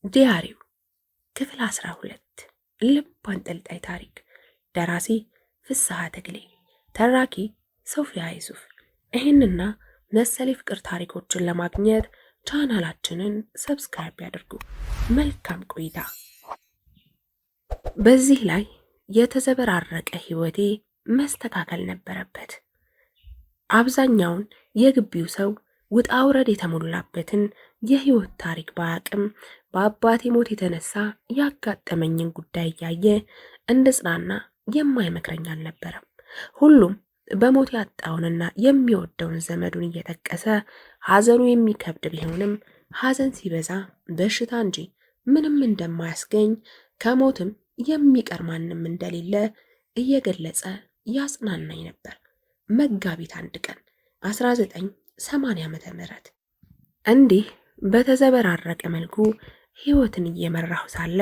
ዲያሪው ክፍል 12 ልብ አንጠልጣይ ታሪክ። ደራሲ ፍስሐ ተክሌ፣ ተራኪ ሶፊያ ይሱፍ። ይህንና መሰል የፍቅር ታሪኮችን ለማግኘት ቻናላችንን ሰብስክራይብ ያድርጉ። መልካም ቆይታ። በዚህ ላይ የተዘበራረቀ ህይወቴ መስተካከል ነበረበት። አብዛኛውን የግቢው ሰው ውጣ ውረድ የተሞላበትን የህይወት ታሪክ ባያቅም በአባቴ ሞት የተነሳ ያጋጠመኝን ጉዳይ እያየ እንድጽናና የማይመክረኝ አልነበረም። ሁሉም በሞት ያጣውንና የሚወደውን ዘመዱን እየጠቀሰ ሐዘኑ የሚከብድ ቢሆንም ሐዘን ሲበዛ በሽታ እንጂ ምንም እንደማያስገኝ ከሞትም የሚቀር ማንም እንደሌለ እየገለጸ ያጽናናኝ ነበር። መጋቢት 1 ቀን 1980 ዓ.ም እንዲህ በተዘበራረቀ መልኩ ህይወትን እየመራሁ ሳለ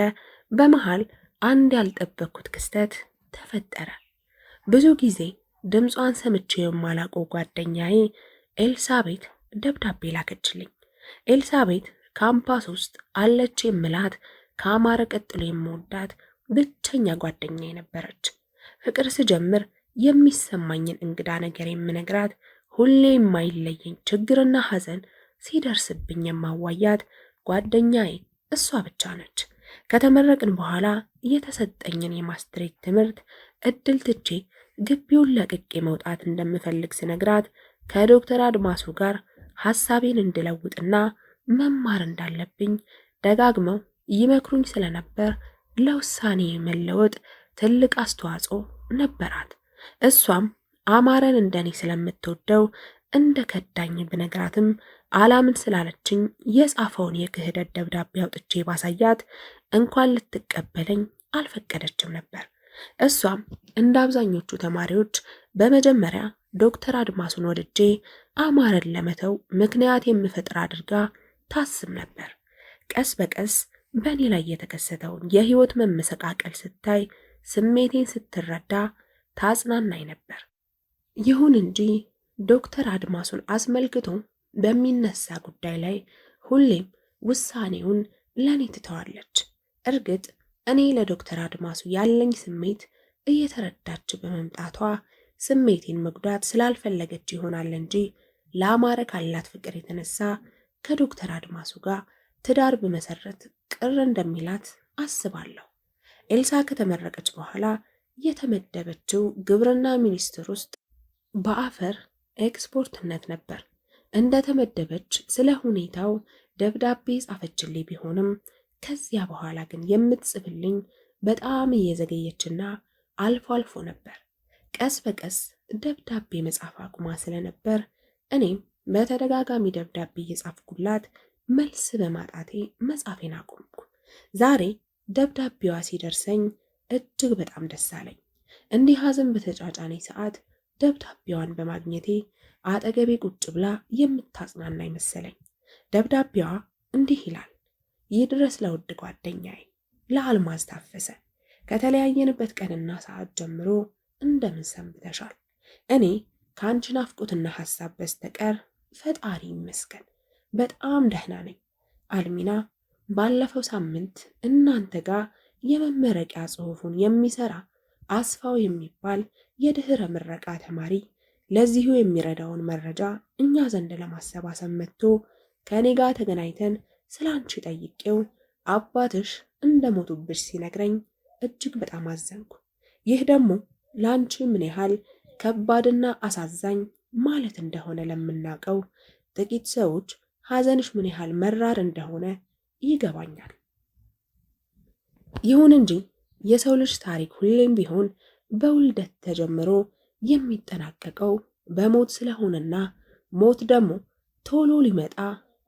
በመሃል አንድ ያልጠበቅኩት ክስተት ተፈጠረ። ብዙ ጊዜ ድምጿን ሰምቼ የማላውቀው ጓደኛዬ ኤልሳቤት ደብዳቤ ላከችልኝ። ኤልሳቤት ካምፓስ ውስጥ አለች የምላት ከአማረ ቀጥሎ የምወዳት ብቸኛ ጓደኛዬ ነበረች። ፍቅር ስጀምር የሚሰማኝን እንግዳ ነገር የምነግራት፣ ሁሌ የማይለየኝ ችግርና ሐዘን ሲደርስብኝ የማዋያት ጓደኛዬ እሷ ብቻ ነች። ከተመረቅን በኋላ የተሰጠኝን የማስትሬት ትምህርት እድል ትቼ ግቢውን ለቅቄ መውጣት እንደምፈልግ ስነግራት ከዶክተር አድማሱ ጋር ሐሳቤን እንድለውጥና መማር እንዳለብኝ ደጋግመው ይመክሩኝ ስለነበር ለውሳኔ መለወጥ ትልቅ አስተዋጽኦ ነበራት። እሷም አማረን እንደኔ ስለምትወደው እንደ ከዳኝ ብነግራትም አላምን ስላለችኝ የጻፈውን የክህደት ደብዳቤ አውጥቼ ባሳያት እንኳን ልትቀበለኝ አልፈቀደችም ነበር። እሷም እንደ አብዛኞቹ ተማሪዎች በመጀመሪያ ዶክተር አድማሱን ወድጄ አማረን ለመተው ምክንያት የምፈጥር አድርጋ ታስብ ነበር። ቀስ በቀስ በእኔ ላይ የተከሰተውን የህይወት መመሰቃቀል ስታይ ስሜቴን ስትረዳ ታጽናናኝ ነበር። ይሁን እንጂ ዶክተር አድማሱን አስመልክቶ በሚነሳ ጉዳይ ላይ ሁሌም ውሳኔውን ለኔ ትተዋለች። እርግጥ እኔ ለዶክተር አድማሱ ያለኝ ስሜት እየተረዳች በመምጣቷ ስሜቴን መጉዳት ስላልፈለገች ይሆናል እንጂ ለአማረ ካላት ፍቅር የተነሳ ከዶክተር አድማሱ ጋር ትዳር በመሰረት ቅር እንደሚላት አስባለሁ። ኤልሳ ከተመረቀች በኋላ የተመደበችው ግብርና ሚኒስቴር ውስጥ በአፈር ኤክስፖርትነት ነበር። እንደተመደበች ስለ ሁኔታው ደብዳቤ ጻፈችልኝ ቢሆንም ከዚያ በኋላ ግን የምትጽፍልኝ በጣም እየዘገየችና አልፎ አልፎ ነበር። ቀስ በቀስ ደብዳቤ መጻፍ አቁማ ስለነበር እኔም በተደጋጋሚ ደብዳቤ እየጻፍኩላት መልስ በማጣቴ መጻፌን አቆምኩ። ዛሬ ደብዳቤዋ ሲደርሰኝ እጅግ በጣም ደስ አለኝ። እንዲህ ሐዘን በተጫጫነኝ ሰዓት ደብዳቤዋን በማግኘቴ አጠገቤ ቁጭ ብላ የምታጽናናኝ መሰለኝ። ደብዳቤዋ እንዲህ ይላል። ይድረስ ለውድ ጓደኛዬ ለአልማዝ ታፈሰ። ከተለያየንበት ቀንና ሰዓት ጀምሮ እንደምን ሰንብተሻል? እኔ ከአንቺ ናፍቆትና ሐሳብ በስተቀር ፈጣሪ ይመስገን በጣም ደህና ነኝ። አልሚና ባለፈው ሳምንት እናንተ ጋር የመመረቂያ ጽሑፉን የሚሰራ አስፋው የሚባል የድህረ ምረቃ ተማሪ ለዚሁ የሚረዳውን መረጃ እኛ ዘንድ ለማሰባሰብ መጥቶ ከኔ ጋር ተገናኝተን ስለ አንቺ ጠይቄው አባትሽ እንደሞቱብሽ ሲነግረኝ እጅግ በጣም አዘንኩ። ይህ ደግሞ ለአንቺ ምን ያህል ከባድና አሳዛኝ ማለት እንደሆነ ለምናውቀው ጥቂት ሰዎች ሐዘንሽ ምን ያህል መራር እንደሆነ ይገባኛል። ይሁን እንጂ የሰው ልጅ ታሪክ ሁሌም ቢሆን በውልደት ተጀምሮ የሚጠናቀቀው በሞት ስለሆነና ሞት ደግሞ ቶሎ ሊመጣ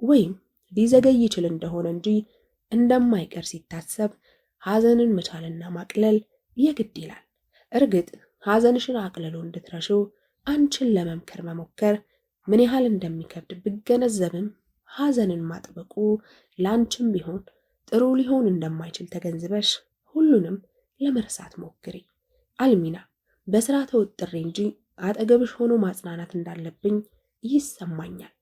ወይም ሊዘገይ ይችል እንደሆነ እንጂ እንደማይቀር ሲታሰብ ሐዘንን መቻልና ማቅለል የግድ ይላል። እርግጥ ሐዘንሽን አቅልሎ እንድትረሺው አንቺን ለመምከር መሞከር ምን ያህል እንደሚከብድ ብገነዘብም ሐዘንን ማጥበቁ ላንቺም ቢሆን ጥሩ ሊሆን እንደማይችል ተገንዝበሽ ሁሉንም ለመርሳት ሞክሪ። አልሚና በስራ ተወጥሬ እንጂ አጠገብሽ ሆኖ ማጽናናት እንዳለብኝ ይሰማኛል።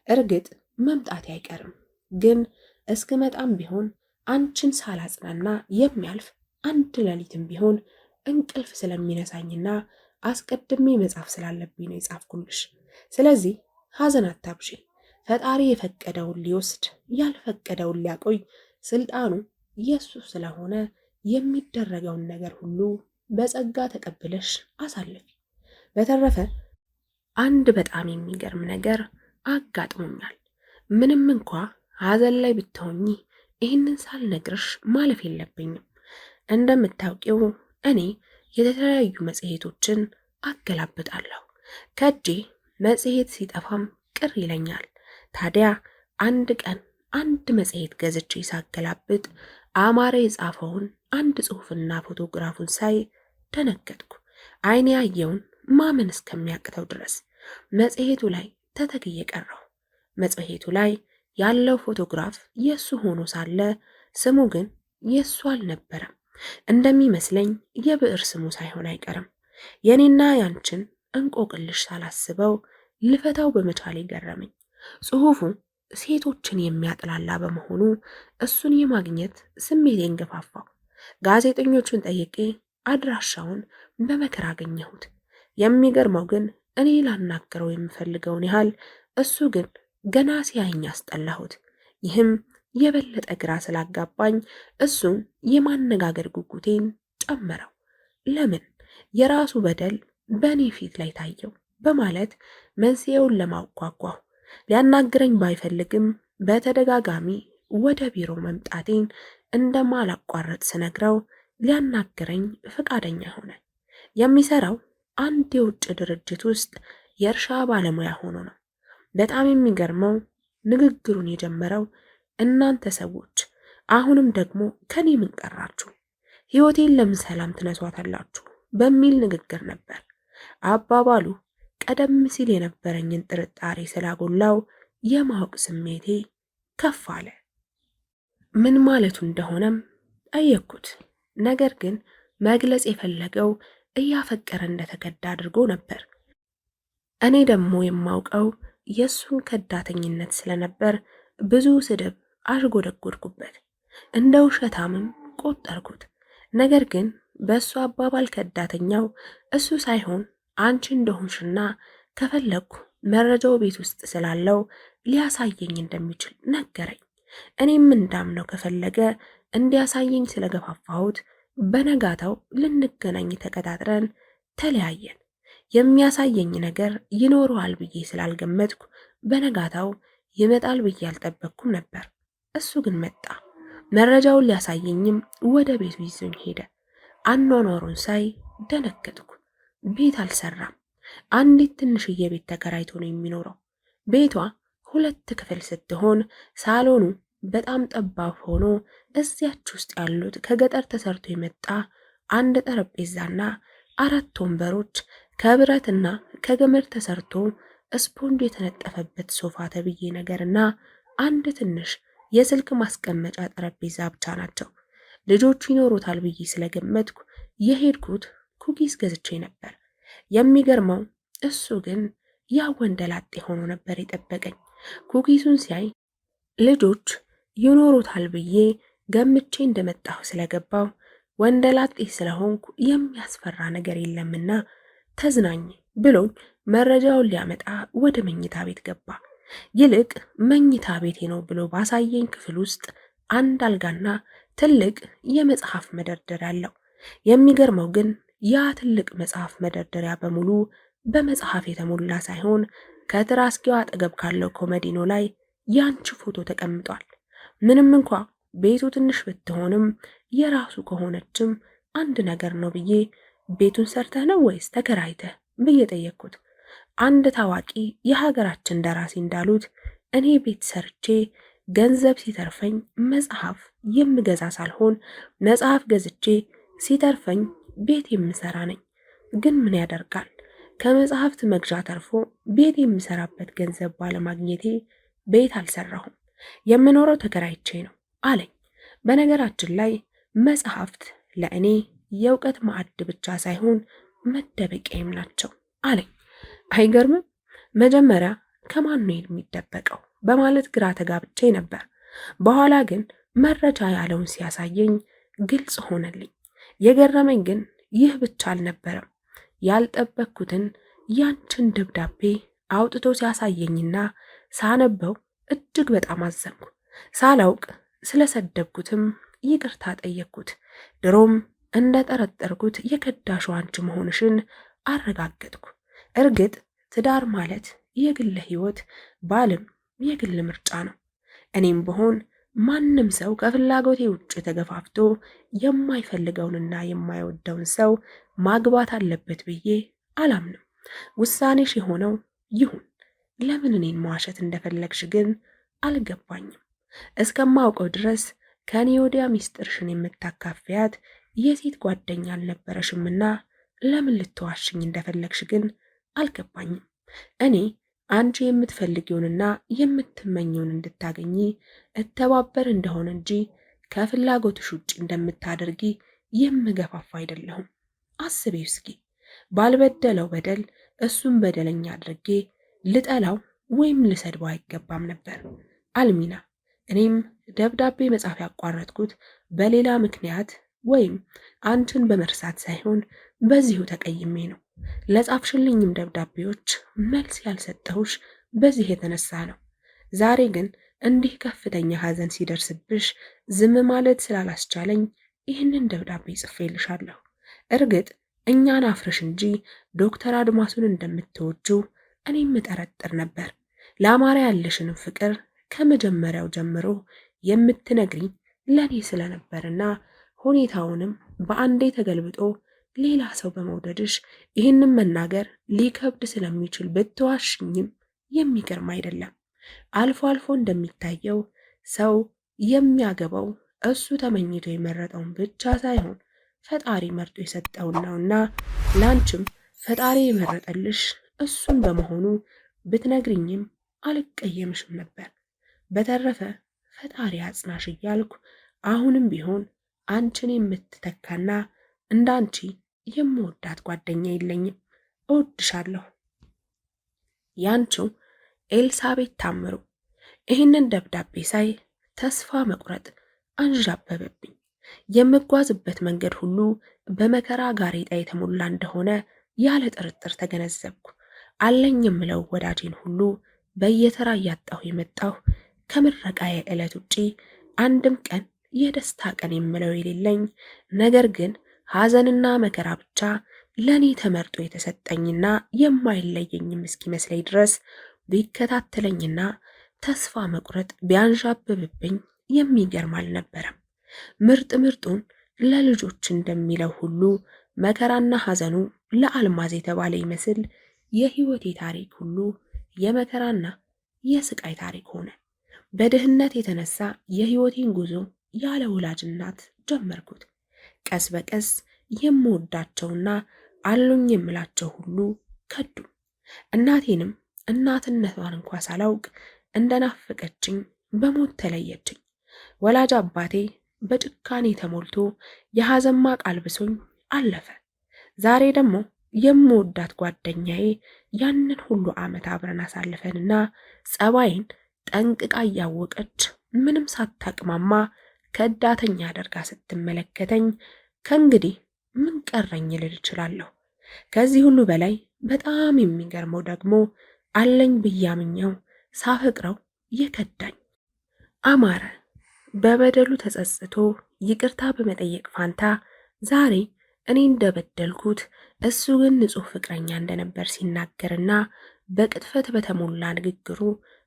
እርግጥ መምጣቴ አይቀርም፣ ግን እስክመጣም ቢሆን አንቺን ሳላጽናና የሚያልፍ አንድ ሌሊትም ቢሆን እንቅልፍ ስለሚነሳኝና አስቀድሜ መጻፍ ስላለብኝ ነው የጻፍኩልሽ። ስለዚህ ሐዘን አታብዢ። ፈጣሪ የፈቀደውን ሊወስድ ያልፈቀደውን ሊያቆይ ስልጣኑ የሱ ስለሆነ የሚደረገውን ነገር ሁሉ በጸጋ ተቀብለሽ አሳልፊ። በተረፈ አንድ በጣም የሚገርም ነገር አጋጥሞኛል። ምንም እንኳ ሐዘን ላይ ብትሆኚ ይህንን ሳልነግርሽ ማለፍ የለብኝም። እንደምታውቂው እኔ የተለያዩ መጽሔቶችን አገላብጣለሁ። ከእጄ መጽሔት ሲጠፋም ቅር ይለኛል። ታዲያ አንድ ቀን አንድ መጽሔት ገዝቼ ሳገላብጥ አማረ የጻፈውን አንድ ጽሑፍና ፎቶግራፉን ሳይ ደነገጥኩ። ዓይኔ ያየውን ማመን እስከሚያቅተው ድረስ መጽሔቱ ላይ ተተክዬ ቀረሁ። መጽሔቱ ላይ ያለው ፎቶግራፍ የሱ ሆኖ ሳለ ስሙ ግን የሱ አልነበረም። እንደሚመስለኝ የብዕር ስሙ ሳይሆን አይቀርም። የኔና ያንችን እንቆቅልሽ ሳላስበው ልፈታው በመቻሌ ገረመኝ። ጽሑፉ ሴቶችን የሚያጥላላ በመሆኑ እሱን የማግኘት ስሜቴን ገፋፋው። ጋዜጠኞቹን ጠይቄ አድራሻውን በመከራ አገኘሁት። የሚገርመው ግን እኔ ላናገረው የምፈልገውን ያህል እሱ ግን ገና ሲያየኝ አስጠላሁት። ይህም የበለጠ ግራ ስላጋባኝ እሱን የማነጋገር ጉጉቴን ጨመረው። ለምን የራሱ በደል በእኔ ፊት ላይ ታየው በማለት መንስኤውን ለማጓጓሁ ሊያናግረኝ ባይፈልግም በተደጋጋሚ ወደ ቢሮ መምጣቴን እንደማላቋረጥ ስነግረው ሊያናግረኝ ፈቃደኛ ሆነ። የሚሰራው አንድ የውጭ ድርጅት ውስጥ የእርሻ ባለሙያ ሆኖ ነው። በጣም የሚገርመው ንግግሩን የጀመረው እናንተ ሰዎች አሁንም ደግሞ ከኔ ምን ቀራችሁ? ሕይወቴን ለምን ሰላም ትነሷታላችሁ? በሚል ንግግር ነበር። አባባሉ ቀደም ሲል የነበረኝን ጥርጣሬ ስላጎላው የማወቅ ስሜቴ ከፍ አለ። ምን ማለቱ እንደሆነም ጠየቅኩት። ነገር ግን መግለጽ የፈለገው እያፈቀረ እንደተከዳ አድርጎ ነበር። እኔ ደግሞ የማውቀው የእሱን ከዳተኝነት ስለነበር ብዙ ስድብ አሽጎደጎድኩበት፣ እንደ ውሸታምም ቆጠርኩት። ነገር ግን በእሱ አባባል ከዳተኛው እሱ ሳይሆን አንቺ እንደሆንሽና ከፈለግኩ መረጃው ቤት ውስጥ ስላለው ሊያሳየኝ እንደሚችል ነገረኝ። እኔም እንዳምነው ከፈለገ እንዲያሳየኝ ስለገፋፋሁት በነጋታው ልንገናኝ ተቀጣጥረን ተለያየን። የሚያሳየኝ ነገር ይኖረዋል ብዬ ስላልገመትኩ በነጋታው ይመጣል ብዬ አልጠበቅኩም ነበር። እሱ ግን መጣ። መረጃውን ሊያሳየኝም ወደ ቤቱ ይዞኝ ሄደ። አኗኗሩን ሳይ ደነገጥኩ። ቤት አልሰራም። አንዲት ትንሽዬ ቤት ተከራይቶ ነው የሚኖረው። ቤቷ 2 ክፍል ስትሆን ሳሎኑ በጣም ጠባብ ሆኖ እዚያች ውስጥ ያሉት ከገጠር ተሰርቶ የመጣ አንድ ጠረጴዛና 4 ወንበሮች ከብረትና ከገመድ ተሰርቶ ስፖንጅ የተነጠፈበት ሶፋ ተብዬ ነገርና አንድ ትንሽ የስልክ ማስቀመጫ ጠረጴዛ ብቻ ናቸው። ልጆቹ ይኖሩታል ብዬ ስለገመትኩ የሄድኩት ኩኪስ ገዝቼ ነበር። የሚገርመው እሱ ግን ያ ወንደላጤ ሆኖ ነበር የጠበቀኝ። ኩኪሱን ሲያይ ልጆች ይኖሩታል ብዬ ገምቼ እንደመጣሁ ስለገባው ወንደላጤ ስለሆንኩ የሚያስፈራ ነገር የለምና ተዝናኝ ብሎኝ መረጃውን ሊያመጣ ወደ መኝታ ቤት ገባ። ይልቅ መኝታ ቤቴ ነው ብሎ ባሳየኝ ክፍል ውስጥ አንድ አልጋና ትልቅ የመጽሐፍ መደርደሪያ አለው። የሚገርመው ግን ያ ትልቅ መጽሐፍ መደርደሪያ በሙሉ በመጽሐፍ የተሞላ ሳይሆን ከትራስጌው አጠገብ ካለው ኮመዲኖ ላይ ያንቺ ፎቶ ተቀምጧል። ምንም እንኳ ቤቱ ትንሽ ብትሆንም የራሱ ከሆነችም አንድ ነገር ነው ብዬ ቤቱን ሰርተህ ነው ወይስ ተከራይተህ ብዬ ጠየቅኩት። አንድ ታዋቂ የሀገራችን ደራሲ እንዳሉት እኔ ቤት ሰርቼ ገንዘብ ሲተርፈኝ መጽሐፍ የምገዛ ሳልሆን መጽሐፍ ገዝቼ ሲተርፈኝ ቤት የምሰራ ነኝ። ግን ምን ያደርጋል ከመጽሐፍት መግዣ ተርፎ ቤት የምሰራበት ገንዘብ ባለማግኘቴ ቤት አልሰራሁም፣ የምኖረው ተከራይቼ ነው አለኝ። በነገራችን ላይ መጽሐፍት ለእኔ የእውቀት ማዕድ ብቻ ሳይሆን መደበቂያም ናቸው አለኝ። አይገርምም? መጀመሪያ ከማን ነው የሚደበቀው በማለት ግራ ተጋብቼ ነበር። በኋላ ግን መረጃ ያለውን ሲያሳየኝ ግልጽ ሆነልኝ። የገረመኝ ግን ይህ ብቻ አልነበረም። ያልጠበቅኩትን ያንቺን ደብዳቤ አውጥቶ ሲያሳየኝና ሳነበው እጅግ በጣም አዘንኩ። ሳላውቅ ስለሰደብኩትም ይቅርታ ጠየቅኩት። ድሮም እንደጠረጠርኩት የከዳሽው አንቺ መሆንሽን አረጋገጥኩ። እርግጥ ትዳር ማለት የግል ሕይወት፣ ባልም የግል ምርጫ ነው። እኔም ብሆን ማንም ሰው ከፍላጎቴ ውጭ ተገፋፍቶ የማይፈልገውንና የማይወደውን ሰው ማግባት አለበት ብዬ አላምንም። ውሳኔሽ የሆነው ይሁን። ለምን እኔን መዋሸት እንደፈለግሽ ግን አልገባኝም። እስከማውቀው ድረስ ከኔ ወዲያ ሚስጥርሽን የምታካፍያት የሴት ጓደኛ አልነበረሽምና ለምን ልትዋሽኝ እንደፈለግሽ ግን አልገባኝም። እኔ አንቺ የምትፈልጊውንና የምትመኘውን እንድታገኚ እተባበር እንደሆነ እንጂ ከፍላጎትሽ ውጭ እንደምታደርጊ የምገፋፋ አይደለሁም። አስቤው እስኪ ባልበደለው በደል እሱን በደለኛ አድርጌ ልጠላው ወይም ልሰድበው አይገባም ነበር። አልሚና፣ እኔም ደብዳቤ መጻፍ ያቋረጥኩት በሌላ ምክንያት ወይም አንቺን በመርሳት ሳይሆን በዚሁ ተቀይሜ ነው። ለጻፍሽልኝም ደብዳቤዎች መልስ ያልሰጠሁሽ በዚህ የተነሳ ነው። ዛሬ ግን እንዲህ ከፍተኛ ሐዘን ሲደርስብሽ ዝም ማለት ስላላስቻለኝ ይህንን ደብዳቤ ጽፌልሻለሁ። እርግጥ እኛን አፍርሽ እንጂ ዶክተር አድማሱን እንደምትወጂው እኔም እጠረጥር ነበር። ለአማራ ያለሽንም ፍቅር ከመጀመሪያው ጀምሮ የምትነግሪኝ ለእኔ ስለነበርና ሁኔታውንም በአንዴ ተገልብጦ ሌላ ሰው በመውደድሽ ይህንን መናገር ሊከብድ ስለሚችል ብትዋሽኝም የሚገርም አይደለም። አልፎ አልፎ እንደሚታየው ሰው የሚያገባው እሱ ተመኝቶ የመረጠውን ብቻ ሳይሆን ፈጣሪ መርጦ የሰጠውን ነውና ላንቺም ፈጣሪ የመረጠልሽ እሱን በመሆኑ ብትነግሪኝም አልቀየምሽም ነበር። በተረፈ ፈጣሪ አጽናሽ እያልኩ አሁንም ቢሆን አንቺን የምትተካና እንዳንቺ የምወዳት ጓደኛ የለኝም። እወድሻለሁ። ያንቺው ኤልሳቤት ታምሩ። ይህንን ደብዳቤ ሳይ ተስፋ መቁረጥ አንዣበበብኝ። የምጓዝበት መንገድ ሁሉ በመከራ ጋሬጣ የተሞላ እንደሆነ ያለ ጥርጥር ተገነዘብኩ። አለኝ የምለው ወዳጄን ሁሉ በየተራ እያጣሁ የመጣሁ ከምረቃዬ ዕለት ውጪ አንድም ቀን የደስታ ቀን የምለው የሌለኝ፣ ነገር ግን ሐዘንና መከራ ብቻ ለኔ ተመርጦ የተሰጠኝና የማይለየኝም እስኪመስለኝ ድረስ ቢከታተለኝና ተስፋ መቁረጥ ቢያንዣብብብኝ የሚገርም አልነበረም። ምርጥ ምርጡን ለልጆች እንደሚለው ሁሉ መከራና ሐዘኑ ለአልማዝ የተባለ ይመስል የሕይወቴ ታሪክ ሁሉ የመከራና የስቃይ ታሪክ ሆነ። በድህነት የተነሳ የሕይወቴን ጉዞ ያለ ወላጅ እናት ጀመርኩት። ቀስ በቀስ የምወዳቸውና አሉኝ የምላቸው ሁሉ ከዱ። እናቴንም እናትነቷን እንኳ ሳላውቅ እንደናፈቀችኝ በሞት ተለየችኝ። ወላጅ አባቴ በጭካኔ ተሞልቶ የሐዘን ማቅ አልብሶኝ አለፈ። ዛሬ ደግሞ የምወዳት ጓደኛዬ ያንን ሁሉ ዓመት አብረን አሳልፈንና ጸባይን ጠንቅቃ እያወቀች ምንም ሳታቅማማ ከዳተኛ አደርጋ ስትመለከተኝ ከእንግዲህ ምን ቀረኝ ልል እችላለሁ። ከዚህ ሁሉ በላይ በጣም የሚገርመው ደግሞ አለኝ ብያምኘው ሳፈቅረው የከዳኝ አማረ በበደሉ ተጸጽቶ ይቅርታ በመጠየቅ ፋንታ ዛሬ እኔ እንደበደልኩት እሱ ግን ንጹሕ ፍቅረኛ እንደነበር ሲናገርና በቅጥፈት በተሞላ ንግግሩ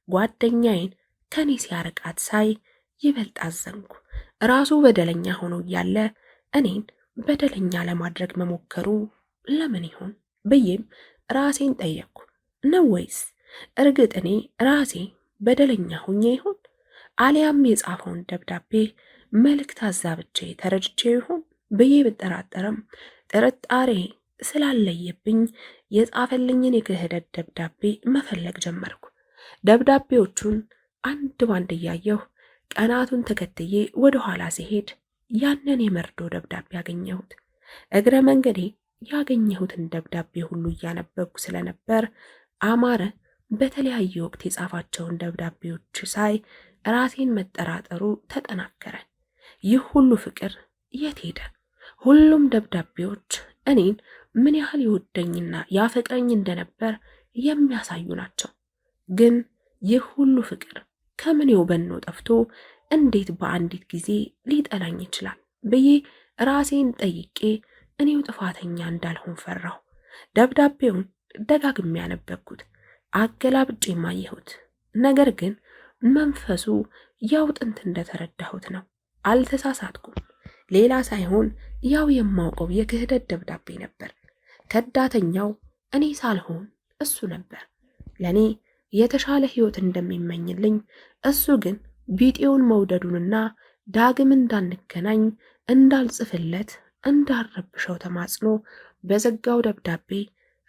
ጓደኛዬን ከኔ ሲያርቃት ሳይ ይበልጥ አዘንኩ። ራሱ በደለኛ ሆኖ እያለ እኔን በደለኛ ለማድረግ መሞከሩ ለምን ይሆን ብዬም ራሴን ጠየቅኩ። ነው ወይስ እርግጥ እኔ ራሴ በደለኛ ሆኜ ይሆን? አሊያም የጻፈውን ደብዳቤ መልእክት አዛብቼ ተረድቼ ይሆን ብዬ ብጠራጠርም ጥርጣሬ ስላለየብኝ የጻፈልኝን የክህደት ደብዳቤ መፈለግ ጀመርኩ። ደብዳቤዎቹን አንድ ባንድ እያየሁ ቀናቱን ተከትዬ ወደ ኋላ ሲሄድ ያንን የመርዶ ደብዳቤ ያገኘሁት። እግረ መንገዴ ያገኘሁትን ደብዳቤ ሁሉ እያነበብኩ ስለነበር አማረ በተለያየ ወቅት የጻፋቸውን ደብዳቤዎች ሳይ ራሴን መጠራጠሩ ተጠናከረ። ይህ ሁሉ ፍቅር የት ሄደ? ሁሉም ደብዳቤዎች እኔን ምን ያህል ይወደኝና ያፈቅረኝ እንደነበር የሚያሳዩ ናቸው። ግን ይህ ሁሉ ፍቅር ከምኔው በኖ ጠፍቶ እንዴት በአንዲት ጊዜ ሊጠላኝ ይችላል ብዬ ራሴን ጠይቄ እኔው ጥፋተኛ እንዳልሆን ፈራሁ። ደብዳቤውን ደጋግሜ ያነበብኩት፣ አገላብጬም አየሁት። ነገር ግን መንፈሱ ያው ጥንት እንደተረዳሁት ነው። አልተሳሳትኩም። ሌላ ሳይሆን ያው የማውቀው የክህደት ደብዳቤ ነበር። ከዳተኛው እኔ ሳልሆን እሱ ነበር። ለኔ የተሻለ ህይወት እንደሚመኝልኝ፣ እሱ ግን ቢጤውን መውደዱንና ዳግም እንዳንገናኝ እንዳልጽፍለት እንዳልረብሸው ተማጽኖ በዘጋው ደብዳቤ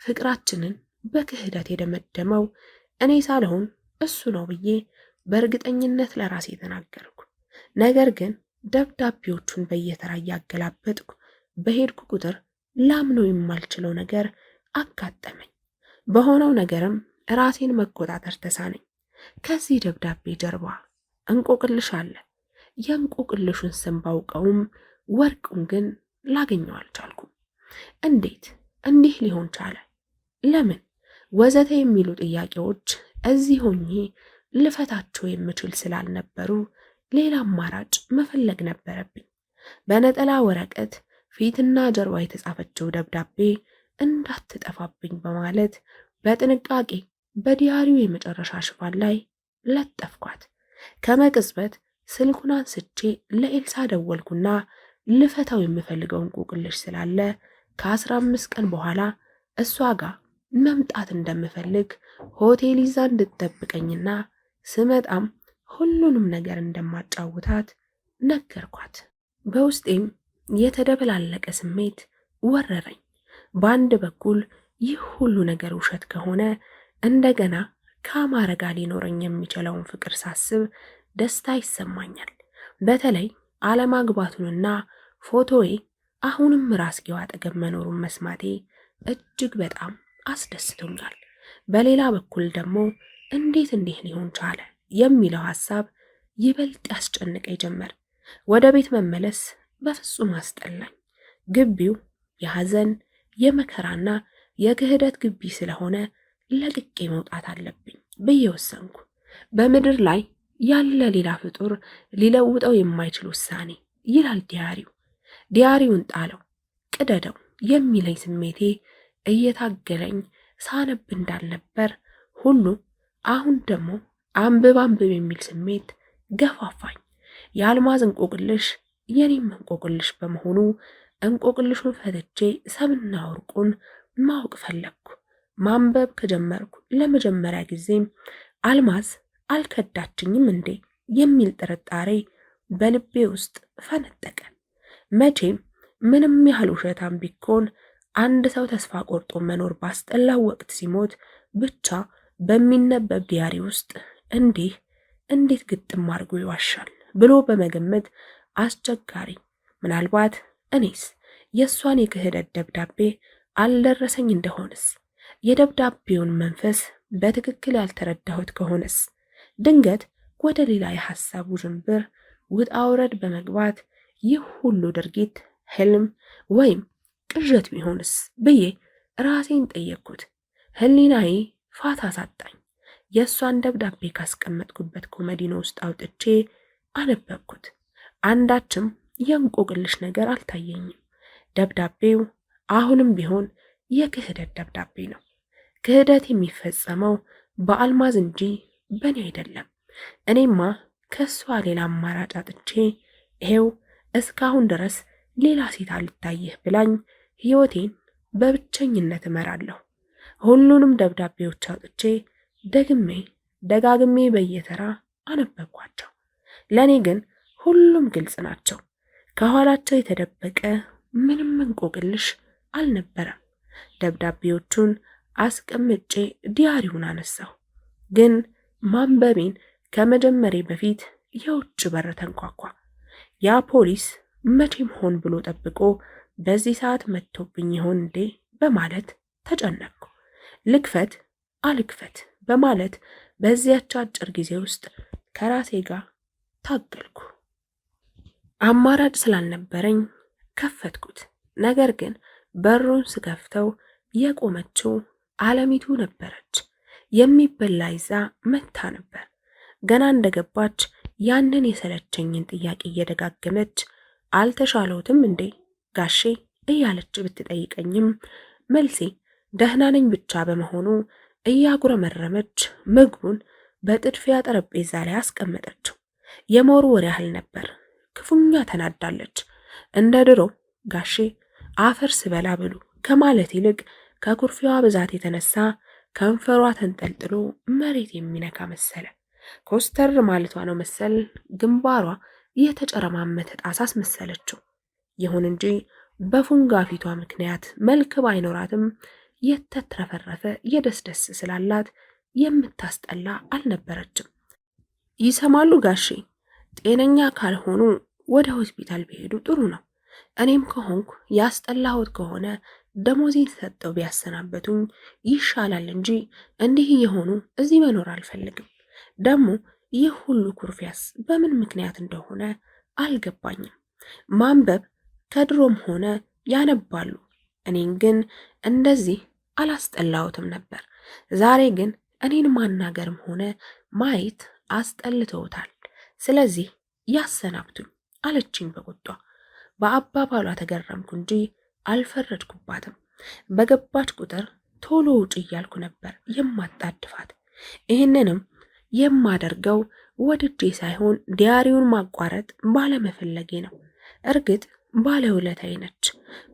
ፍቅራችንን በክህደት የደመደመው እኔ ሳልሆን እሱ ነው ብዬ በእርግጠኝነት ለራሴ ተናገርኩ። ነገር ግን ደብዳቤዎቹን በየተራ እያገላበጥኩ በሄድኩ ቁጥር ላምነው የማልችለው ነገር አጋጠመኝ። በሆነው ነገርም ራሴን መቆጣጠር ተሳነኝ። ከዚህ ደብዳቤ ጀርባ እንቆቅልሽ አለ። የእንቆቅልሹን ስም ባውቀውም ወርቁን ግን ላገኘው አልቻልኩም። እንዴት እንዲህ ሊሆን ቻለ? ለምን? ወዘተ የሚሉ ጥያቄዎች እዚህ ሆኜ ልፈታቸው የምችል ስላልነበሩ ሌላ አማራጭ መፈለግ ነበረብኝ። በነጠላ ወረቀት ፊትና ጀርባ የተጻፈችው ደብዳቤ እንዳትጠፋብኝ በማለት በጥንቃቄ በዲያሪው የመጨረሻ ሽፋን ላይ ለጠፍኳት። ከመቅጽበት ስልኩን አንስቼ ለኤልሳ ደወልኩና ልፈታው የምፈልገው እንቆቅልሽ ስላለ ከ15 ቀን በኋላ እሷ ጋር መምጣት እንደምፈልግ ሆቴል ይዛ እንድትጠብቀኝና ስመጣም ሁሉንም ነገር እንደማጫውታት ነገርኳት። በውስጤም የተደበላለቀ ስሜት ወረረኝ። በአንድ በኩል ይህ ሁሉ ነገር ውሸት ከሆነ እንደገና ከአማረ ጋር ሊኖረኝ የሚችለውን ፍቅር ሳስብ ደስታ ይሰማኛል። በተለይ አለማግባቱንና ፎቶዬ አሁንም ራስጌው አጠገብ መኖሩን መስማቴ እጅግ በጣም አስደስቶኛል። በሌላ በኩል ደግሞ እንዴት እንዲህ ሊሆን ቻለ የሚለው ሐሳብ ይበልጥ ያስጨንቀኝ ጀመር። ወደ ቤት መመለስ በፍጹም አስጠላኝ። ግቢው የሐዘን የመከራና የክህደት ግቢ ስለሆነ ለቅቄ መውጣት አለብኝ ብዬ ወሰንኩ። በምድር ላይ ያለ ሌላ ፍጡር ሊለውጠው የማይችል ውሳኔ ይላል ዲያሪው። ዲያሪውን ጣለው፣ ቅደደው የሚለኝ ስሜቴ እየታገለኝ ሳነብ እንዳልነበር ሁሉ አሁን ደግሞ አንብብ የሚል ስሜት ገፋፋኝ። የአልማዝ እንቆቅልሽ የኔም እንቆቅልሽ በመሆኑ እንቆቅልሹን ፈትቼ ሰምና ወርቁን ማወቅ ፈለግኩ። ማንበብ ከጀመርኩ ለመጀመሪያ ጊዜም አልማዝ አልከዳችኝም እንዴ የሚል ጥርጣሬ በልቤ ውስጥ ፈነጠቀ። መቼም ምንም ያህል ውሸታም ቢኮን አንድ ሰው ተስፋ ቆርጦ መኖር ባስጠላው ወቅት ሲሞት ብቻ በሚነበብ ዲያሪ ውስጥ እንዴት ግጥም አድርጎ ይዋሻል ብሎ በመገመት አስቸጋሪ። ምናልባት እኔስ የእሷን የክህደት ደብዳቤ አልደረሰኝ እንደሆነስ? የደብዳቤውን መንፈስ በትክክል ያልተረዳሁት ከሆነስ? ድንገት ወደ ሌላ የሐሳብ ውዥንብር ውጣ ውረድ በመግባት ይህ ሁሉ ድርጊት ህልም ወይም ቅዠት ቢሆንስ ብዬ ራሴን ጠየቅኩት። ህሊናዬ ፋታ ሳጣኝ። የእሷን ደብዳቤ ካስቀመጥኩበት ኮመዲኖ ውስጥ አውጥቼ አነበብኩት። አንዳችም የእንቆቅልሽ ነገር አልታየኝም። ደብዳቤው አሁንም ቢሆን የክህደት ደብዳቤ ነው። ክህደት የሚፈጸመው በአልማዝ እንጂ በእኔ አይደለም። እኔማ ከእሷ ሌላ አማራጭ አጥቼ ይሄው እስካሁን ድረስ ሌላ ሴት አልታየህ ብላኝ ሕይወቴን በብቸኝነት እመራለሁ። ሁሉንም ደብዳቤዎች አውጥቼ ደጋግሜ በየተራ አነበብኳቸው። ለእኔ ግን ሁሉም ግልጽ ናቸው። ከኋላቸው የተደበቀ ምንም እንቆቅልሽ አልነበረም። ደብዳቤዎቹን አስቀምጬ ዲያሪውን አነሳሁ። ግን ማንበቤን ከመጀመሬ በፊት የውጭ በር ተንኳኳ። ያ ፖሊስ መቼም ሆን ብሎ ጠብቆ በዚህ ሰዓት መጥቶብኝ ይሆን እንዴ በማለት ተጨነቅኩ። ልክፈት አልክፈት በማለት በዚያች አጭር ጊዜ ውስጥ ከራሴ ጋር ታገልኩ። አማራጭ ስላልነበረኝ ከፈትኩት። ነገር ግን በሩን ስከፍተው የቆመችው አለሚቱ ነበረች። የሚበላ ይዛ መታ ነበር። ገና እንደገባች ያንን የሰለቸኝን ጥያቄ እየደጋገመች አልተሻለውትም እንዴ ጋሼ እያለች ብትጠይቀኝም መልሴ ደህና ነኝ ብቻ በመሆኑ እያጉረመረመች ምግቡን በጥድፊያ ጠረጴዛ ላይ አስቀመጠችው። የመወርወር ያህል ነበር። ክፉኛ ተናዳለች። እንደ ድሮ ጋሼ አፈር ስበላ ብሉ ከማለት ይልቅ ከኩርፊዋ ብዛት የተነሳ ከንፈሯ ተንጠልጥሎ መሬት የሚነካ መሰለ። ኮስተር ማለቷ ነው መሰል ግንባሯ የተጨረማመተ ጣሳ አስመሰለችው። ይሁን እንጂ በፉንጋ ፊቷ ምክንያት መልክ ባይኖራትም የተትረፈረፈ የደስደስ ስላላት የምታስጠላ አልነበረችም። ይሰማሉ ጋሼ፣ ጤነኛ ካልሆኑ ወደ ሆስፒታል ቢሄዱ ጥሩ ነው። እኔም ከሆንኩ ያስጠላሁት ከሆነ ደሞዜን ሰጠው ቢያሰናበቱኝ ይሻላል እንጂ እንዲህ እየሆኑ እዚህ መኖር አልፈልግም። ደግሞ ይህ ሁሉ ኩርፊያስ በምን ምክንያት እንደሆነ አልገባኝም። ማንበብ ከድሮም ሆነ ያነባሉ፣ እኔን ግን እንደዚህ አላስጠላሁትም ነበር። ዛሬ ግን እኔን ማናገርም ሆነ ማየት አስጠልተውታል። ስለዚህ ያሰናብቱኝ አለችኝ በቁጣ። በአባባሏ ተገረምኩ እንጂ አልፈረድኩባትም። በገባች ቁጥር ቶሎ ውጭ እያልኩ ነበር የማጣድፋት። ይህንንም የማደርገው ወድጄ ሳይሆን ዲያሪውን ማቋረጥ ባለመፈለጌ ነው። እርግጥ ባለውለታዬ ነች።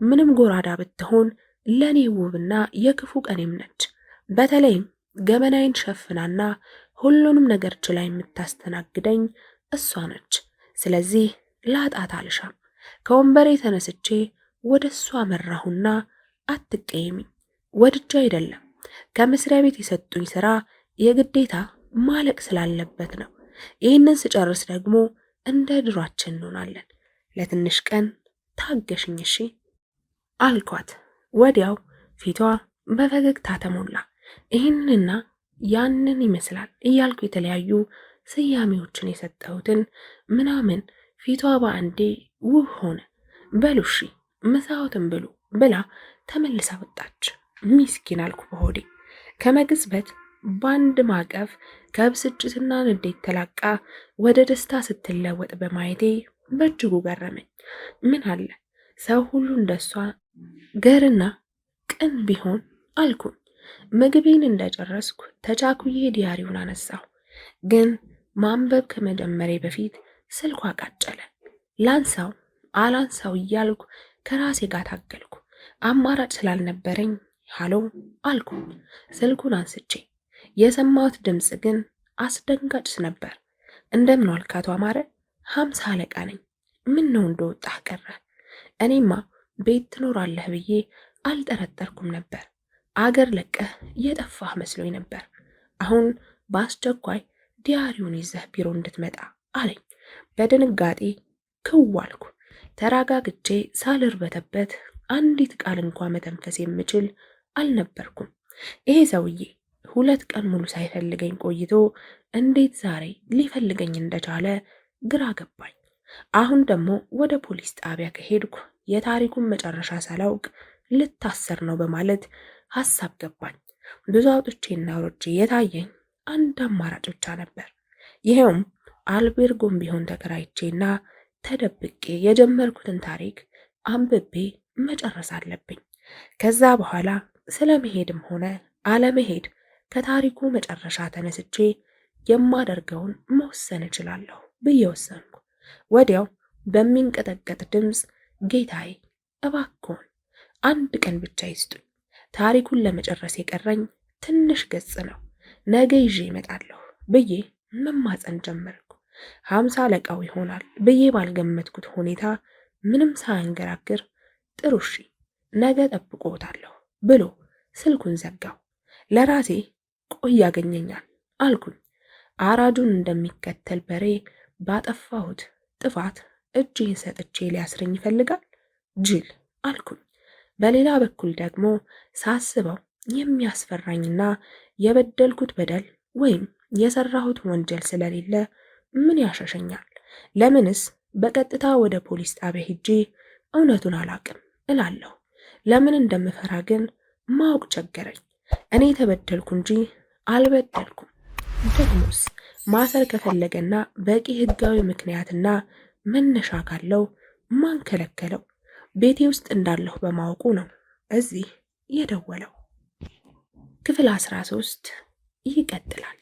ምንም ጎራዳ ብትሆን ለኔ ውብና የክፉ ቀኔም ነች። በተለይም ገመናዬን ሸፍናና ሁሉንም ነገር ችላ የምታስተናግደኝ እሷ ነች። ስለዚህ ላጣት አልሻም። ከወንበሬ ተነስቼ ወደ እሷ መራሁና አትቀየሚኝ፣ ወድጄ አይደለም። ከመስሪያ ቤት የሰጡኝ ስራ የግዴታ ማለቅ ስላለበት ነው። ይህንን ስጨርስ ደግሞ እንደ ድሯችን እንሆናለን። ለትንሽ ቀን ታገሽኝ እሺ አልኳት። ወዲያው ፊቷ በፈገግታ ተሞላ። ይህንንና ያንን ይመስላል እያልኩ የተለያዩ ስያሜዎችን የሰጠሁትን ምናምን ፊቷ በአንዴ ውብ ሆነ። በሉ እሺ ምሳዎትን ብሉ ብላ ተመልሳ ወጣች። ሚስኪን አልኩ በሆዴ። ከመግዝበት በአንድ ማቀፍ ከብስጭትና ንዴት ተላቃ ወደ ደስታ ስትለወጥ በማየቴ በእጅጉ ገረመኝ። ምን አለ ሰው ሁሉ እንደሷ ገርና ቅን ቢሆን አልኩኝ። ምግቤን እንደጨረስኩ ተቻኩዬ ዲያሪውን አነሳሁ። ግን ማንበብ ከመጀመሬ በፊት ስልኳ ቃጨለ። ላንሳው አላንሳው እያልኩ ከራሴ ጋር ታገልኩ። አማራጭ ስላልነበረኝ ሃሎ አልኩ። ስልኩን አንስቼ የሰማሁት ድምፅ ግን አስደንጋጭ ነበር። እንደምን ዋልክ አቶ አማረ? 50 አለቃ ነኝ። ምን ነው እንደወጣህ ቀረ? እኔማ ቤት ትኖራለህ ብዬ አልጠረጠርኩም ነበር። አገር ለቀህ የጠፋህ መስሎኝ ነበር። አሁን በአስቸኳይ ዲያሪውን ይዘህ ቢሮ እንድትመጣ አለኝ። በድንጋጤ ክው አልኩ። ተረጋግቼ ሳልርበተበት አንዲት ቃል እንኳ መተንፈስ የምችል አልነበርኩም። ይሄ ሰውዬ 2 ቀን ሙሉ ሳይፈልገኝ ቆይቶ እንዴት ዛሬ ሊፈልገኝ እንደቻለ ግራ ገባኝ። አሁን ደግሞ ወደ ፖሊስ ጣቢያ ከሄድኩ የታሪኩን መጨረሻ ሳላውቅ ልታሰር ነው በማለት ሐሳብ ገባኝ። ብዙ አውጥቼና አውርቼ የታየኝ አንድ አማራጭ ብቻ ነበር። ይሄውም አልቤርጎም ቢሆን ተከራይቼና ተደብቄ የጀመርኩትን ታሪክ አንብቤ መጨረስ አለብኝ። ከዛ በኋላ ስለመሄድም ሆነ አለመሄድ ከታሪኩ መጨረሻ ተነስቼ የማደርገውን መወሰን እችላለሁ ብዬ ወሰንኩ። ወዲያው በሚንቀጠቀጥ ድምፅ ጌታዬ እባክዎን አንድ ቀን ብቻ ይስጡኝ። ታሪኩን ለመጨረስ የቀረኝ ትንሽ ገጽ ነው። ነገ ይዤ እመጣለሁ ብዬ መማፀን ጀመርኩ። 50 አለቃው ይሆናል ብዬ ባልገመትኩት ሁኔታ ምንም ሳያንገራግር ጥሩ እሺ ነገ ጠብቆታለሁ ብሎ ስልኩን ዘጋው። ለራሴ ቆይ ያገኘኛል አልኩኝ። አራጁን እንደሚከተል በሬ ባጠፋሁት ጥፋት እጄን ሰጥቼ ሊያስረኝ ይፈልጋል ጅል አልኩኝ። በሌላ በኩል ደግሞ ሳስበው የሚያስፈራኝና የበደልኩት በደል ወይም የሰራሁት ወንጀል ስለሌለ ምን ያሸሸኛል? ለምንስ በቀጥታ ወደ ፖሊስ ጣቢያ ሄጄ እውነቱን አላቅም እላለሁ? ለምን እንደምፈራ ግን ማወቅ ቸገረኝ። እኔ ተበደልኩ እንጂ አልበደልኩም። ደግሞስ ማሰር ከፈለገና በቂ ህጋዊ ምክንያትና መነሻ ካለው ማን ከለከለው? ቤቴ ውስጥ እንዳለሁ በማወቁ ነው እዚህ የደወለው። ክፍል 13 ይቀጥላል።